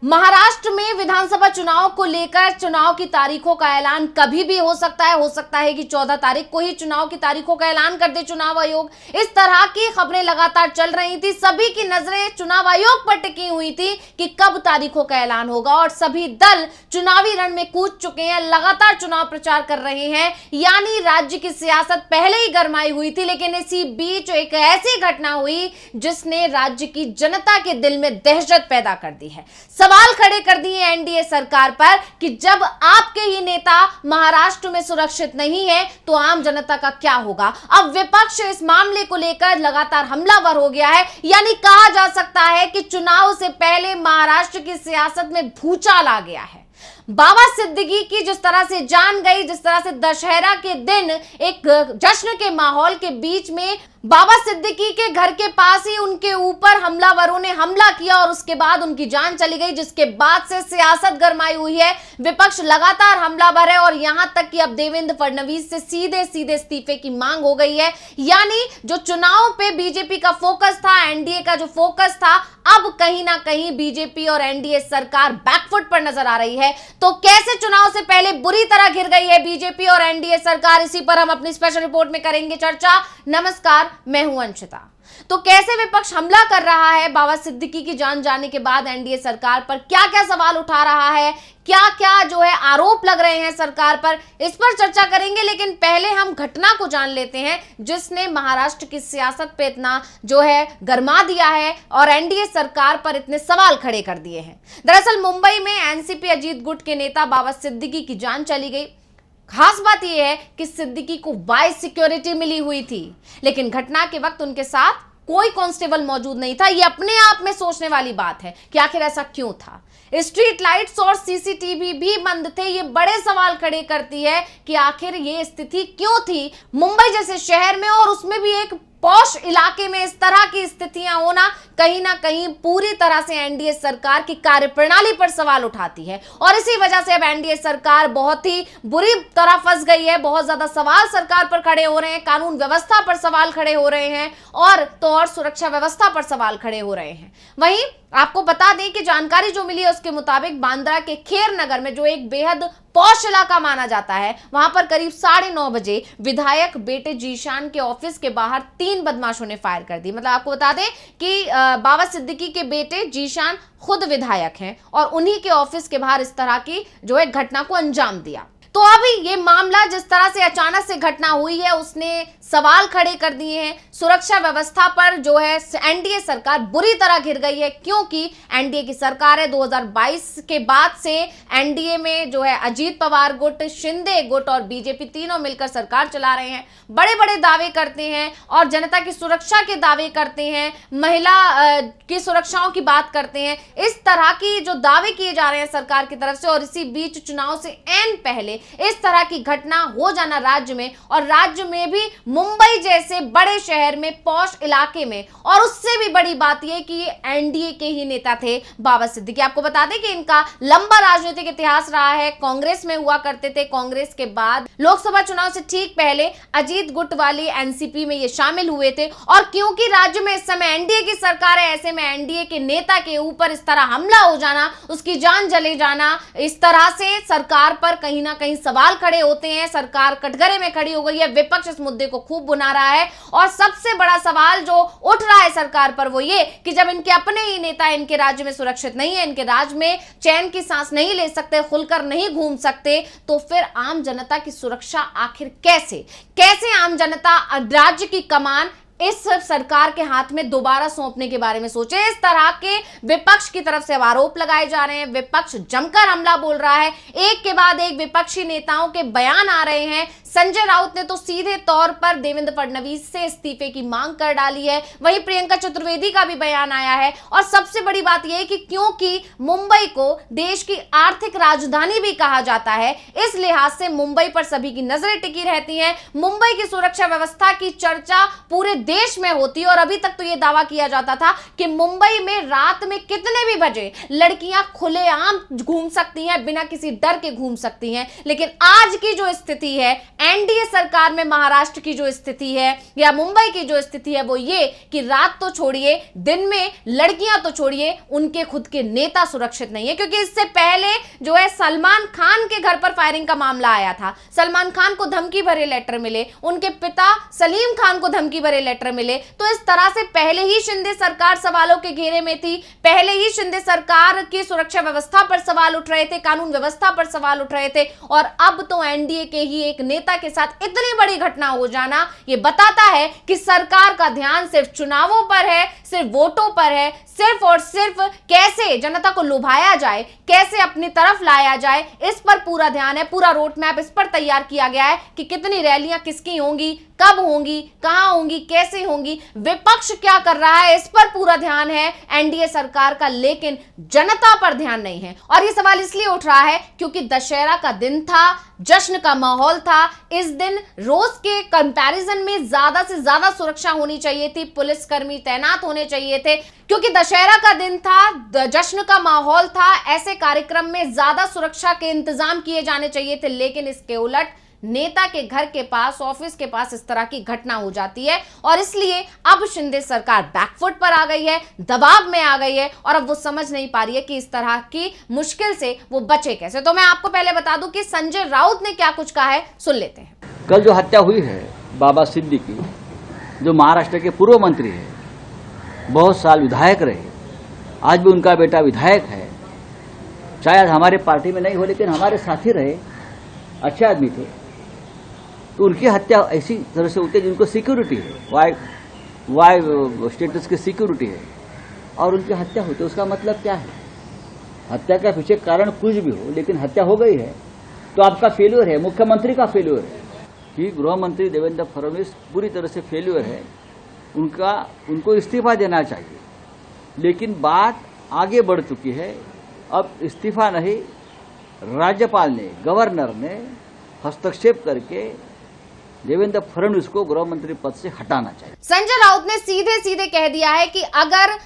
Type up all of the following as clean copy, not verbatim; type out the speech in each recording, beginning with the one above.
महाराष्ट्र में विधानसभा चुनाव को लेकर चुनाव की तारीखों का ऐलान कभी भी हो सकता है कि 14 तारीख को ही चुनाव की तारीखों का ऐलान कर दे चुनाव आयोग। इस तरह की खबरें लगातार चल रही थी, सभी की नजरें चुनाव आयोग पर टिकी हुई थी कि कब तारीखों का ऐलान होगा और सभी दल चुनावी रण में कूद चुके हैं, लगातार चुनाव प्रचार कर रहे हैं। यानी राज्य की सियासत पहले ही गरमाई हुई थी, लेकिन इसी बीच एक ऐसी घटना हुई जिसने राज्य की जनता के दिल में दहशत पैदा कर दी है। सवाल खड़े कर दिए एनडीए सरकार पर कि जब आपके ही नेता महाराष्ट्र में सुरक्षित नहीं है तो आम जनता का क्या होगा। अब विपक्ष इस मामले को लेकर लगातार हमलावर हो गया है। यानी कहा जा सकता है कि चुनाव से पहले महाराष्ट्र की सियासत में भूचाल आ गया है। बाबा सिद्दीकी की जिस तरह से जान गई, जिस तरह से दशहरा के दिन एक जश्न के माहौल के बीच में बाबा सिद्दीकी के घर के पास ही उनके ऊपर हमलावरों ने हमला किया और उसके बाद उनकी जान चली गई, जिसके बाद से सियासत गरमाई हुई है। विपक्ष लगातार हमलावर है और यहां तक कि अब देवेंद्र फडणवीस से सीधे सीधे इस्तीफे की मांग हो गई है। यानी जो चुनाव पे बीजेपी का फोकस था, एनडीए का जो फोकस था, अब कहीं ना कहीं बीजेपी और एनडीए सरकार बैकफुट पर नजर आ रही है। तो कैसे चुनाव से पहले बुरी तरह घिर गई है बीजेपी और एनडीए सरकार, इसी पर हम अपनी स्पेशल रिपोर्ट में करेंगे चर्चा। नमस्कार, मैं हूं अंशिता। तो कैसे विपक्ष हमला कर रहा है बाबा सिद्दीकी की जान जाने के बाद एनडीए सरकार पर, क्या क्या सवाल उठा रहा है, क्या क्या जो है आरोप लग रहे हैं सरकार पर, इस पर चर्चा करेंगे। लेकिन पहले हम घटना को जान लेते हैं जिसने महाराष्ट्र की सियासत पे इतना जो है गरमा दिया है और एनडीए सरकार पर इतने सवाल खड़े कर दिए हैं। दरअसल मुंबई में एनसीपी अजीत गुट के नेता बाबा सिद्दीकी की जान चली गई। खास बात यह है कि सिद्दीकी को वाइस सिक्योरिटी मिली हुई थी, लेकिन घटना के वक्त उनके साथ कोई कांस्टेबल मौजूद नहीं था। यह अपने आप में सोचने वाली बात है कि आखिर ऐसा क्यों था। स्ट्रीट लाइट्स और सीसीटीवी भी बंद थे। ये बड़े सवाल खड़े करती है कि आखिर ये स्थिति क्यों थी मुंबई जैसे शहर में, और उसमें भी एक पॉश इलाके में इस तरह की स्थितियां होना कहीं ना कहीं पूरी तरह से एनडीए सरकार की कार्यप्रणाली पर सवाल उठाती है। और इसी वजह से अब एनडीए सरकार बहुत ही बुरी तरह फंस गई है। बहुत ज्यादा सवाल सरकार पर खड़े हो रहे हैं, कानून व्यवस्था पर सवाल खड़े हो रहे हैं और सुरक्षा व्यवस्था पर सवाल खड़े हो रहे हैं। वहीं आपको बता दें कि जानकारी जो मिली है उसके मुताबिक बांद्रा के खेर नगर में, जो एक बेहद पॉश इलाका माना जाता है, वहां पर करीब 9:30 बजे विधायक बेटे जीशान के ऑफिस के बाहर 3 बदमाशों ने फायर कर दी। मतलब आपको बता दें कि बाबा सिद्दीकी के बेटे जीशान खुद विधायक हैं और उन्हीं के ऑफिस के बाहर इस तरह की जो है घटना को अंजाम दिया। तो अभी ये मामला जिस तरह से अचानक से घटना हुई है उसने सवाल खड़े कर दिए हैं। सुरक्षा व्यवस्था पर जो है एनडीए सरकार बुरी तरह घिर गई है, क्योंकि एनडीए की सरकार है। 2022 के बाद से एनडीए में जो है अजीत पवार गुट, शिंदे गुट और बीजेपी तीनों मिलकर सरकार चला रहे हैं। बड़े बड़े दावे करते हैं और जनता की सुरक्षा के दावे करते हैं, महिला की सुरक्षाओं की बात करते हैं। इस तरह की जो दावे किए जा रहे हैं सरकार की तरफ से, और इसी बीच चुनाव से ऐन पहले इस तरह की घटना हो जाना राज्य में, और राज्य में भी मुंबई जैसे बड़े शहर में, पॉश इलाके में। और उससे भी बड़ी बात यह कि ये एनडीए के ही नेता थे बाबा सिद्दीकी। आपको बता दें कि इनका लंबा राजनीतिक इतिहास रहा है। कांग्रेस में हुआ करते थे, कांग्रेस के बाद लोकसभा चुनाव से ठीक पहले अजीत गुट वाली एनसीपी में ये शामिल हुए थे। और क्योंकि राज्य में इस समय एनडीए की सरकार है, ऐसे में एनडीए के नेता के ऊपर इस तरह हमला हो जाना, उसकी जान चले जाना, इस तरह से सरकार पर कहीं ना कहीं सवाल खड़े होते हैं। सरकार कटघरे में खड़ी हो गई है। विपक्ष इस मुद्दे को खूब बुना रहा है और सबसे बड़ा सवाल जो उठ रहा है सरकार पर वो ये कि जब इनके अपने ही नेता इनके राज्य में सुरक्षित नहीं है, इनके राज्य में चैन की सांस नहीं ले सकते, खुलकर नहीं घूम सकते, तो फिर आम जनता की सुरक्षा आखिर कैसे आम जनता राज्य की कमान इस सरकार के हाथ में दोबारा सौंपने के बारे में सोचे। इस तरह के विपक्ष की तरफ से आरोप लगाए जा रहे हैं। विपक्ष जमकर हमला बोल रहा है, एक के बाद एक विपक्षी नेताओं के बयान आ रहे हैं। संजय राउत ने तो सीधे तौर पर देवेंद्र फडणवीस से इस्तीफे की मांग कर डाली है। वहीं प्रियंका चतुर्वेदी का भी बयान आया है। और सबसे बड़ी बात यह है कि क्योंकि मुंबई को देश की आर्थिक राजधानी भी कहा जाता है, इस लिहाज से मुंबई पर सभी की नजरें टिकी रहती हैं। मुंबई की सुरक्षा व्यवस्था की चर्चा पूरे देश में होती है और अभी तक तो यह दावा किया जाता था कि मुंबई में रात में कितने भी बजे लड़कियां खुलेआम घूम सकती हैं, बिना किसी डर के घूम सकती हैं। लेकिन आज की जो स्थिति है, एनडीए सरकार में महाराष्ट्र की जो स्थिति है या मुंबई की जो स्थिति है वो ये कि रात तो छोड़िए, दिन में लड़कियां तो छोड़िए, उनके खुद के नेता सुरक्षित नहीं है। क्योंकि इससे पहले जो है सलमान खान के घर पर फायरिंग का मामला आया था, सलमान खान को धमकी भरे लेटर मिले, उनके पिता सलीम खान को धमकी भरे लेटर मिले। तो इस तरह से पहले ही शिंदे सरकार सवालों के घेरे में थी, पहले ही शिंदे सरकार की सुरक्षा व्यवस्था पर सवाल उठ रहे थे, कानून व्यवस्था पर सवाल उठ रहे थे। और अब तो एनडीए के ही एक नेता के साथ इतनी बड़ी घटना हो जाना ये बताता है कि सरकार का ध्यान सिर्फ चुनावों पर है, सिर्फ वोटों पर है, सिर्फ और सिर्फ कैसे जनता को लुभाया जाए, कैसे अपनी तरफ लाया जाए, इस पर पूरा ध्यान है। पूरा रोड मैप इस पर तैयार किया गया है कि कितनी रैलियां किसकी होंगी, कब होंगी, कहां होंगी, कैसे होंगी, विपक्ष क्या कर रहा है, इस पर पूरा ध्यान है एनडीए सरकार का, लेकिन जनता पर ध्यान नहीं है। और यह सवाल इसलिए उठ रहा है क्योंकि दशहरा का दिन था, जश्न का माहौल था। इस दिन रोज के कंपैरिजन में ज्यादा से ज्यादा सुरक्षा होनी चाहिए थी, पुलिसकर्मी तैनात होने चाहिए थे। क्योंकि दशहरा का दिन था, जश्न का माहौल था, ऐसे कार्यक्रम में ज्यादा सुरक्षा के इंतजाम किए जाने चाहिए थे। लेकिन इसके उलट नेता के घर के पास, ऑफिस के पास इस तरह की घटना हो जाती है और इसलिए अब शिंदे सरकार बैकफुट पर आ गई है, दबाव में आ गई है और अब वो समझ नहीं पा रही है कि इस तरह की मुश्किल से वो बचे कैसे। तो मैं आपको पहले बता दूं कि संजय राउत ने क्या कुछ कहा है, सुन लेते हैं। कल जो हत्या हुई है बाबा सिद्दीकी, जो महाराष्ट्र के पूर्व मंत्री है, बहुत साल विधायक रहे, आज भी उनका बेटा विधायक है, शायद हमारे पार्टी में नहीं हो लेकिन हमारे साथी रहे, अच्छे आदमी थे। तो उनकी हत्या ऐसी तरह से होती है जिनको सिक्योरिटी है, वाई स्टेटस की सिक्योरिटी है, और उनकी हत्या होती है। उसका मतलब क्या है? हत्या के पीछे कारण कुछ भी हो, लेकिन हत्या हो गई है तो आपका फेल्यूर है, मुख्यमंत्री का फेल्यूर है कि गृह मंत्री देवेंद्र फडणवीस पूरी तरह से फेल्यूर है, उनको इस्तीफा देना चाहिए। लेकिन बात आगे बढ़ चुकी है, अब इस्तीफा नहीं, राज्यपाल ने, गवर्नर ने हस्तक्षेप करके देवेंद्र फडणवीस को गृह मंत्री पद से हटाना चाहिए। संजय राउत ने सीधे सीधे कह दिया है कि अगर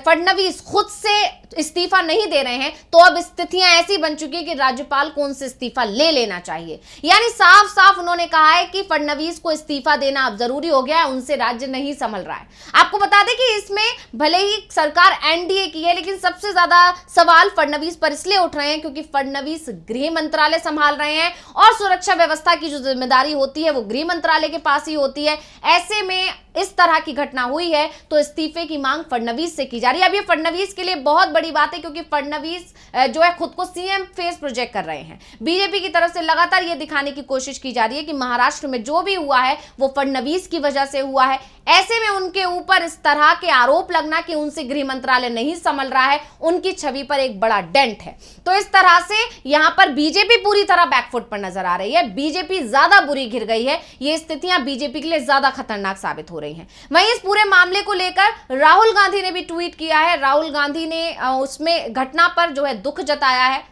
फडणवीस खुद से इस्तीफा नहीं दे रहे हैं तो अब स्थितियां ऐसी बन चुकी है कि राज्यपाल को उनसे इस्तीफा ले लेना चाहिए। यानी साफ साफ उन्होंने कहा है कि फडणवीस को इस्तीफा देना अब जरूरी हो गया है, उनसे राज्य नहीं संभल रहा है। आपको बता दें कि इसमें भले ही सरकार एनडीए की है, लेकिन सबसे ज्यादा सवाल फडणवीस पर इसलिए उठ रहे हैं क्योंकि फडणवीस गृह मंत्रालय संभाल रहे हैं और सुरक्षा व्यवस्था की जो जिम्मेदारी होती है वो गृह मंत्रालय के पास ही होती है। ऐसे में इस तरह की घटना हुई है तो इस्तीफे की मांग फडणवीस से की जा रही है। अब ये फडणवीस के लिए बहुत बड़ी बात है क्योंकि फडणवीस जो है खुद को सीएम फेस प्रोजेक्ट कर रहे हैं। बीजेपी की तरफ से लगातार ये दिखाने की कोशिश की जा रही है कि महाराष्ट्र में जो भी हुआ है वो फडणवीस की वजह से हुआ है। ऐसे में उनके ऊपर इस तरह के आरोप लगना कि उनसे गृह मंत्रालय नहीं संभल रहा है, उनकी छवि पर एक बड़ा डेंट है। तो इस तरह से यहां पर बीजेपी पूरी तरह बैकफुट पर नजर आ रही है, बीजेपी ज्यादा बुरी घिर गई है। ये स्थितियां बीजेपी के लिए ज्यादा खतरनाक साबित हो रही हैं। वहीं इस पूरे मामले को लेकर राहुल गांधी ने भी ट्वीट किया है। राहुल गांधी ने उसमें घटना पर जो है दुख जताया है।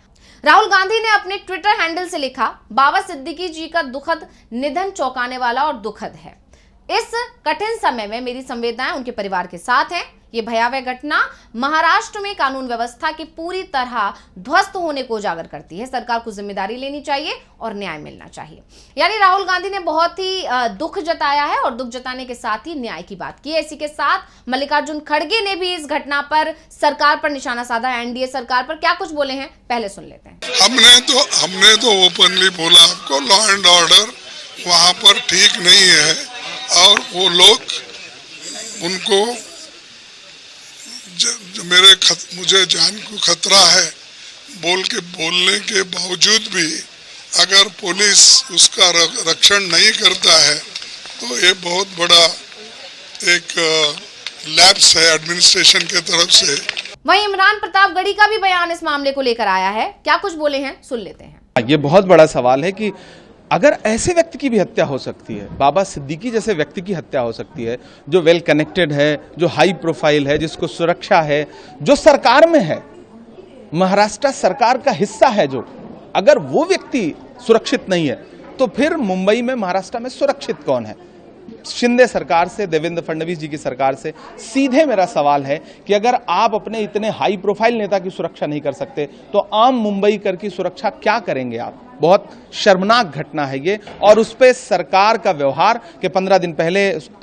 राहुल गांधी ने अपने ट्विटर हैंडल से लिखा, बाबा सिद्दीकी जी का दुखद निधन चौंकाने वाला और दुखद है। इस कठिन समय में मेरी संवेदनाएं उनके परिवार के साथ हैं। ये भयावह घटना महाराष्ट्र में कानून व्यवस्था की पूरी तरह ध्वस्त होने को उजागर करती है। सरकार को जिम्मेदारी लेनी चाहिए और न्याय मिलना चाहिए। यानी राहुल गांधी ने बहुत ही दुख जताया है और दुख जताने के साथ ही न्याय की बात की है। इसी के साथ मल्लिकार्जुन खड़गे ने भी इस घटना पर सरकार पर निशाना साधा, एनडीए सरकार पर। क्या कुछ बोले हैं पहले सुन लेते हैं। हमने तो ओपनली बोला आपको, लॉ एंड ऑर्डर वहाँ पर ठीक नहीं है और वो लोग उनको मुझे जान को खतरा है बोलने के बावजूद भी अगर पुलिस उसका रक्षण नहीं करता है तो ये बहुत बड़ा एक लैप्स है एडमिनिस्ट्रेशन के तरफ से। वहीं इमरान प्रतापगढ़ी का भी बयान इस मामले को लेकर आया है। क्या कुछ बोले हैं सुन लेते हैं। ये बहुत बड़ा सवाल है कि अगर ऐसे व्यक्ति की भी हत्या हो सकती है, बाबा सिद्दीकी जैसे व्यक्ति की हत्या हो सकती है, जो वेल कनेक्टेड है, जो हाई प्रोफाइल है, जिसको सुरक्षा है, जो सरकार में है, महाराष्ट्र सरकार का हिस्सा है, जो अगर वो व्यक्ति सुरक्षित नहीं है तो फिर मुंबई में, महाराष्ट्र में सुरक्षित कौन है? शिंदे सरकार से, देवेंद्र फडणवीस जी की सरकार से सीधे मेरा सवाल है कि अगर आप अपने इतने हाई प्रोफाइल नेता की सुरक्षा नहीं कर सकते तो आम मुंबईकर की सुरक्षा क्या करेंगे आप? बहुत शर्मनाक घटना है ये, और उस पे सरकार का व्यवहार कि 15 दिन पहले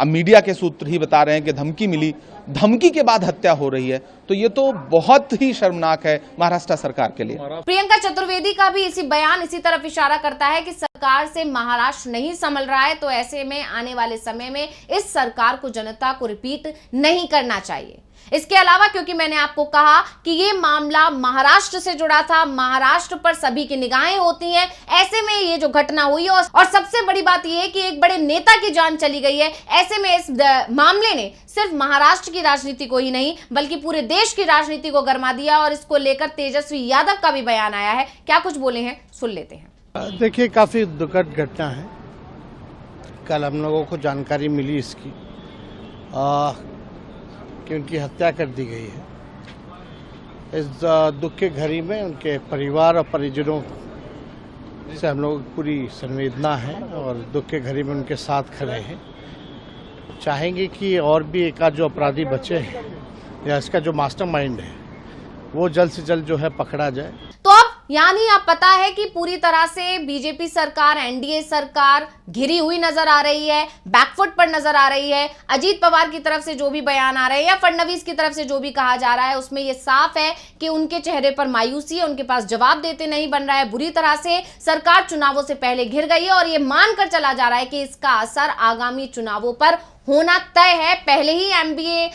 मीडिया के सूत्र ही बता रहे हैं कि धमकी मिली, धमकी के बाद हत्या हो रही है, तो ये तो बहुत ही शर्मनाक है महाराष्ट्र सरकार के लिए। प्रियंका चतुर्वेदी का भी इसी बयान इसी तरफ इशारा करता है कि सरकार से महाराष्ट्र नहीं संभल रहा है, तो ऐसे में आने वाले समय में इस सरकार को जनता को रिपीट नहीं करना चाहिए। इसके अलावा क्योंकि मैंने आपको कहा कि ये मामला महाराष्ट्र से जुड़ा था, महाराष्ट्र पर सभी की निगाहें होती हैं, ऐसे में ये जो घटना हुई और सबसे बड़ी बात ये है कि एक बड़े नेता की जान चली गई है, ऐसे में इस मामले ने सिर्फ महाराष्ट्र की राजनीति को ही नहीं बल्कि पूरे देश की राजनीति को गरमा दिया और इसको लेकर तेजस्वी यादव का भी बयान आया है। क्या कुछ बोले हैं, सुन लेते हैं। देखिए, काफी दुखद घटना है। कल हम लोगों को जानकारी मिली इसकी कि उनकी हत्या कर दी गई है। इस दुख के घड़ी में उनके परिवार और परिजनों से हम लोग पूरी संवेदना है और दुख के घड़ी में उनके साथ खड़े हैं। चाहेंगे कि और भी एक आध जो अपराधी बचे हैं या इसका जो मास्टरमाइंड है वो जल्द से जल्द जो है पकड़ा जाए। तो अब यानी आप पता है कि पूरी तरह से बीजेपी सरकार, एनडीए सरकार घिरी हुई नजर आ रही है, बैकफुट पर नजर आ रही है। अजीत पवार की तरफ से जो भी बयान आ रहे हैं या फडणवीस की तरफ से जो भी कहा जा रहा है उसमें यह साफ है कि उनके चेहरे पर मायूसी है, उनके पास जवाब देते नहीं बन रहा है। बुरी तरह से सरकार चुनावों से पहले घिर गई है और यह मानकर चला जा रहा है कि इसका असर आगामी चुनावों पर होना तय है। पहले ही एमबीए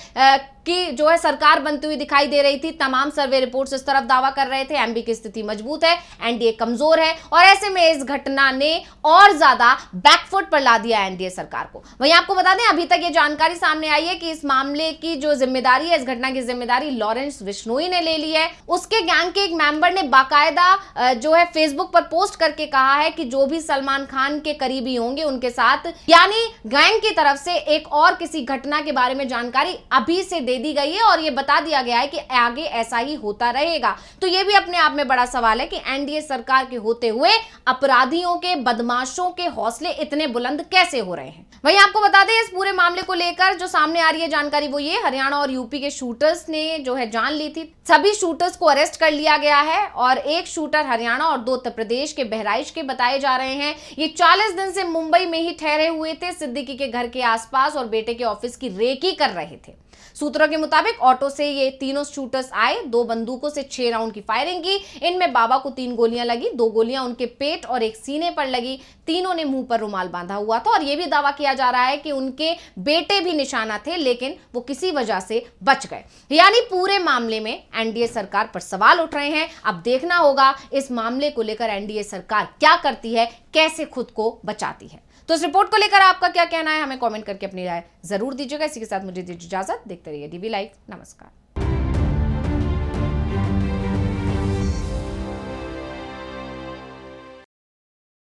की जो है सरकार बनती हुई दिखाई दे रही थी, तमाम सर्वे रिपोर्ट्स इस तरफ दावा कर रहे थे एमबी की स्थिति मजबूत है, एनडीए कमजोर है और ऐसे में इस घटना ने और ज्यादा बैकफुट पर ला दिया एनडीए सरकार को। वहीं आपको बता दें, अभी तक ये जानकारी सामने आई है कि इस मामले की जो जिम्मेदारी है, इस घटना की जिम्मेदारी लॉरेंस बिश्नोई ने ले ली है। उसके गैंग के एक मेंबर ने बाकायदा जो है फेसबुक पर पोस्ट करके कहा है कि जो भी सलमान खान के करीबी होंगे उनके साथ, यानी गैंग की तरफ से एक और किसी घटना के बारे में जानकारी अभी से दे दी गई है और यह बता दिया गया है कि आगे ऐसा ही होता रहेगा। तो यह भी अपने आप में बड़ा सवाल है कि एनडीए सरकार के होते हुए अपराधियों के, बदमाशों के हौसले इतने बुलंद कैसे हो रहे हैं। वहीं आपको बता दें, इस पूरे मामले को लेकर जो सामने आ रही है जानकारी वो ये, हरियाणा और यूपी के शूटर्स ने जो है जान ली थी। सभी शूटर्स को अरेस्ट कर लिया गया है और एक शूटर हरियाणा और 2 उत्तर प्रदेश के बहराइच के बताए जा रहे हैं। ये 40 दिन से मुंबई में ही ठहरे हुए थे, सिद्दीकी के घर के आसपास और बेटे के ऑफिस की रेकी कर रहे थे। सूत्रों के मुताबिक ऑटो से ये तीनों शूटर्स आए, 2 बंदूकों से 6 राउंड की फायरिंग की। इनमें बाबा को 3 गोलियां लगी, 2 गोलियां उनके पेट और एक सीने पर लगी। तीनों ने मुंह पर रुमाल बांधा हुआ था और यह भी दावा किया जा रहा है कि उनके बेटे भी निशाना थे, लेकिन वो किसी वजह से बच गए। यानी पूरे मामले में एनडीए सरकार पर सवाल उठ रहे हैं। अब देखना होगा इस मामले को लेकर एनडीए सरकार क्या करती है, कैसे खुद को बचाती है। तो इस रिपोर्ट को लेकर आपका क्या कहना है, हमें कमेंट करके अपनी राय जरूर दीजिएगा। इसी के साथ मुझे दीजिए इजाजत। देखते रहिए डीवी लाइव। नमस्कार।